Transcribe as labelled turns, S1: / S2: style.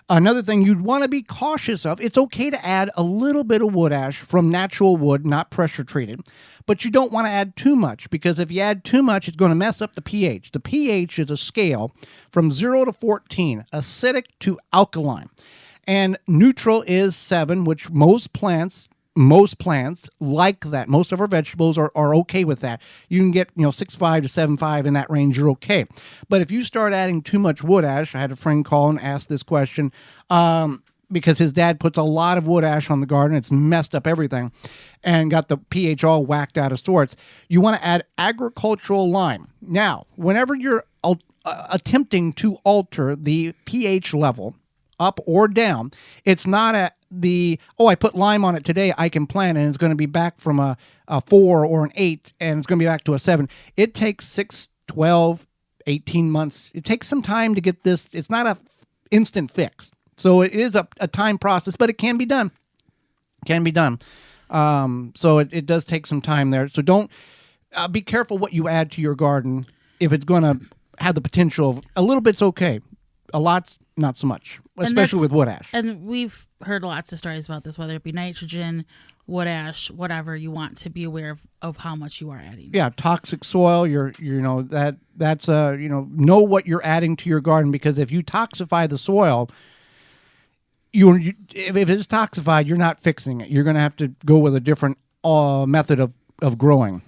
S1: Another thing you'd want to be cautious of, it's okay to add a little bit of wood ash from natural wood, not pressure treated, but you don't want to add too much, because if you add too much, it's going to mess up the pH. The pH is a scale from 0 to 14, acidic to alkaline. And neutral is 7, which most plants like that. Most of our vegetables are okay with that. You can get 6.5 to 7.5 in that range. You're okay. But if you start adding too much wood ash, I had a friend call and ask this question because his dad puts a lot of wood ash on the garden. It's messed up everything and got the pH all whacked out of sorts. You want to add agricultural lime. Now, whenever you're attempting to alter the pH level up or down, it's not I put lime on it today, I can plant, and it's going to be back from a 4 or an 8, and it's going to be back to a 7. It takes 6, 12, 18 months. It takes some time to get this. It's not a instant fix. So it is a time process, but it can be done. So it does take some time there. So don't be careful what you add to your garden. If it's going to have the potential of a little bit's okay. A lot's not so much, especially with wood ash.
S2: And we've heard lots of stories about this, whether it be nitrogen, wood ash, whatever. You want to be aware of how much you are adding.
S1: Yeah, toxic soil. That's know what you're adding to your garden, because if you toxify the soil, if it's toxified, you're not fixing it. You're going to have to go with a different method of growing.